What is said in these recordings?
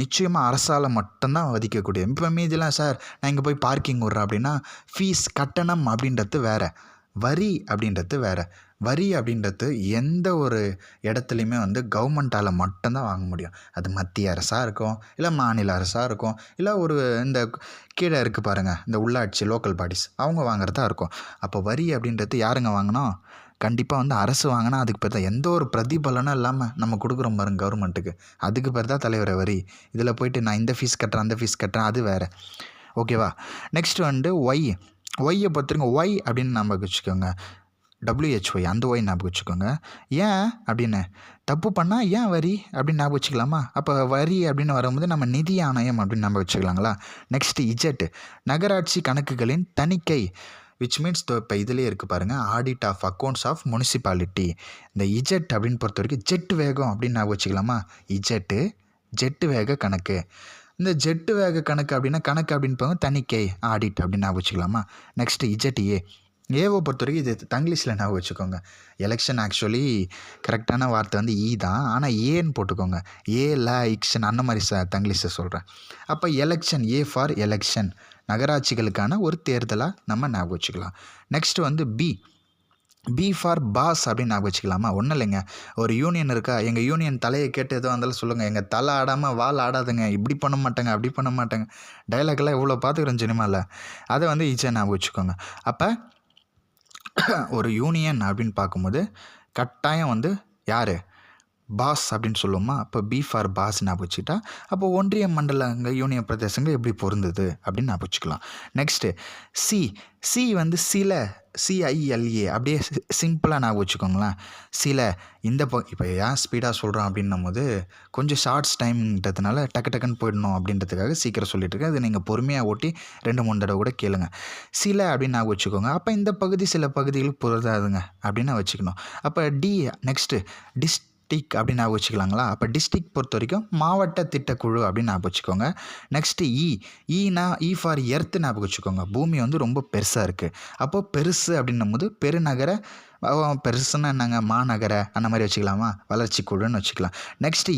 நிச்சயமாக அரசால் மட்டும்தான் விதிக்கக்கூடியது. இப்போ மீதிலாம் சார் நான் இங்கே போய் பார்க்கிங் விட்றேன் அப்படின்னா ஃபீஸ் கட்டணம் அப்படின்றது வேறு, வரி அப்படின்றது வேறு. வரி அப்படின்றது எந்த ஒரு இடத்துலையுமே வந்து கவர்மெண்ட்டால் மட்டும்தான் வாங்க முடியும். அது மத்திய அரசாக இருக்கும், இல்லை மாநில அரசாக இருக்கும், இல்லை ஒரு இந்த கீழே இருக்குது பாருங்கள் இந்த உள்ளாட்சி லோக்கல் பாடிஸ் அவங்க வாங்குறதா இருக்கும். அப்போ வரி அப்படின்றது யாருங்க வாங்கினோம்? கண்டிப்பாக வந்து அரசு வாங்கினா அதுக்கு பேர் தான் எந்த ஒரு பிரதிபலனும் இல்லாமல் நம்ம கொடுக்குறோம் பாருங்க கவர்மெண்ட்டுக்கு, அதுக்கு பேர் தான் தலைவரை வரி. இதில் போயிட்டு நான் இந்த ஃபீஸ் கட்டுறேன் அந்த ஃபீஸ் கட்டுறேன் அது வேறு. ஓகேவா? நெக்ஸ்ட் வந்து ஒய்யை பொறுத்தவரைக்கும் ஒய் அப்படின்னு நம்ம வச்சுக்கோங்க, WHY அந்த ஒய் ஞாபகம் வச்சுக்கோங்க. ஏன் அப்படின்னு தப்பு பண்ணால் ஏன் வரி அப்படின்னு ஞாபகம் வச்சுக்கலாமா? அப்போ வரி அப்படின்னு வரும்போது நம்ம நிதி ஆணையம் அப்படின்னு நம்ம வச்சுக்கலாங்களா? நெக்ஸ்ட்டு இஜெட் நகராட்சி கணக்குகளின் தணிக்கை, விச் மீன்ஸ் இப்போ இதிலே இருக்குது பாருங்கள், audit of accounts of municipality. இந்த இஜெட் அப்படின்னு பொறுத்த வரைக்கும் ஜெட் வேகம் அப்படின்னு ஞாபகம் வச்சுக்கலாமா? ஜெட்டு வேக கணக்கு. இந்த ஜெட்டு வேக கணக்கு அப்படின்னா கணக்கு அப்படின்னு போங்க, தணிக்கை ஆடிட் அப்படின்னு ஞாபகம் வச்சுக்கலாமா? நெக்ஸ்ட்டு இஜெட் ஏவை பொறுத்த வரைக்கும் இது தங்கிலீஷில் ஞாபகம் வச்சுக்கோங்க. எலெக்ஷன் ஆக்சுவலி கரெக்டான வார்த்தை வந்து தான், ஆனால் ஏன்னு போட்டுக்கோங்க. எலெக்ஷன் அந்த மாதிரி தங்கிலீஷை சொல்கிறேன். அப்போ எலெக்ஷன், ஏ ஃபார் எலெக்ஷன், நகராட்சிகளுக்கான ஒரு தேர்தலாக நம்ம ஞாபகம் வச்சுக்கலாம். நெக்ஸ்ட் வந்து பி ஃபார் பாஸ் அப்படின்னு ஞாபகம் வச்சுக்கலாமா? ஒன்றும் இல்லைங்க, ஒரு யூனியன் இருக்கா, எங்கள் யூனியன் தலையை கேட்டு எதுவும் இருந்தாலும் சொல்லுங்கள், எங்கள் தலை ஆடாமல் வால் ஆடாதுங்க, இப்படி பண்ண மாட்டாங்க அப்படி பண்ண மாட்டாங்க, டைலாக்லாம் இவ்வளோ பார்த்துக்கிறோம் சினிமாவில். அதை வந்து ஈஸியாக ஞாபகம் வச்சுக்கோங்க. அப்போ ஒரு யூனியன் அப்படின்னு பார்க்கும்போது கட்டாயம் வந்து யார் பாஸ் அப்படின்னு சொல்லுவோமா? அப்போ பி ஃபார் பாஸ் ஞாபகம் வச்சுக்கிட்டா அப்போ ஒன்றிய மண்டலங்கள் யூனியன் பிரதேசங்கள் எப்படி பொருந்தது அப்படின்னு ஞாபகம் வச்சுக்கலாம். நெக்ஸ்ட்டு சி வந்து CILA அப்படியே சிம்பிளாக ஞாபகம் வச்சுக்கோங்களேன். இந்த இப்போ ஏன் ஸ்பீடாக சொல்கிறோம் அப்படின்னும் போது கொஞ்சம் ஷார்ட்ஸ் டைம்ன்றதுனால டக்குன்னு போயிடணும் அப்படின்றதுக்காக சீக்கிரம் சொல்லிட்டு இருக்கேன். அது நீங்கள் பொறுமையாக ஓட்டி 2-3 தடவை கூட கேளுங்க. அப்படின்னு ஞாபகம் வச்சுக்கோங்க. அப்போ இந்த பகுதி சில பகுதிகளுக்கு பொருந்தாதுங்க அப்படின்னு வச்சுக்கணும். அப்போ நெக்ஸ்ட்டு டிஸ்ட்ரிக் அப்படின்னு ஞாபகம் வச்சுக்கலாங்களா? அப்போ டிஸ்ட்ரிக் பொறுத்த வரைக்கும் மாவட்ட திட்டக்குழு அப்படின்னு ஞாபகம் வச்சுக்கோங்க. நெக்ஸ்ட்டு இ ஃபார் எர்த் ஞாபகம் வச்சுக்கோங்க. பூமி வந்து ரொம்ப பெருசாக இருக்குது. அப்போது பெருசு அப்படின்னும் போது பெருநகர, பெருசுன்னா என்னங்க, மாநகர அந்த மாதிரி வச்சுக்கலாமா? வளர்ச்சி குழுன்னு வச்சுக்கலாம். நெக்ஸ்ட்டு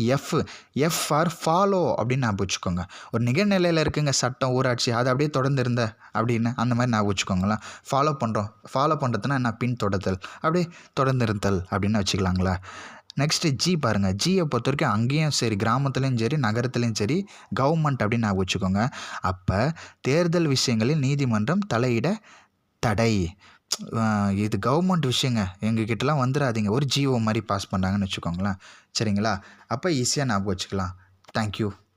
எஃப் ஃபார் ஃபாலோ அப்படின்னு ஞாபகம் வச்சுக்கோங்க. ஒரு நிகழ்நிலையில் இருக்குங்க சட்டம் ஊராட்சி, அதை அப்படியே தொடர்ந்து இருந்த அப்படின்னு அந்த மாதிரி ஞாபகம் வச்சுக்கோங்களேன். ஃபாலோ பண்ணுறதுன்னா என்ன, பின்தொடர்தல், அப்படியே தொடர்ந்து இருத்தல் அப்படின்னு வச்சுக்கலாங்களா? நெக்ஸ்ட்டு ஜி பாருங்கள். ஜியை பொறுத்த வரைக்கும் அங்கேயும் சரி, கிராமத்துலேயும் சரி, நகரத்துலேயும் சரி, கவர்மெண்ட் அப்படின்னு ஞாபகம் வச்சுக்கோங்க. அப்போ தேர்தல் விஷயங்களில் நீதிமன்றம் தலையிட தடை. இது கவர்மெண்ட் விஷயங்க, எங்ககிட்டலாம் வந்துடாதீங்க, ஒரு ஜிஓ மாதிரி பாஸ் பண்ணுறாங்கன்னு வச்சுக்கோங்களேன். சரிங்களா? அப்போ ஈஸியாக ஞாபகம் வச்சுக்கலாம். தேங்க்யூ.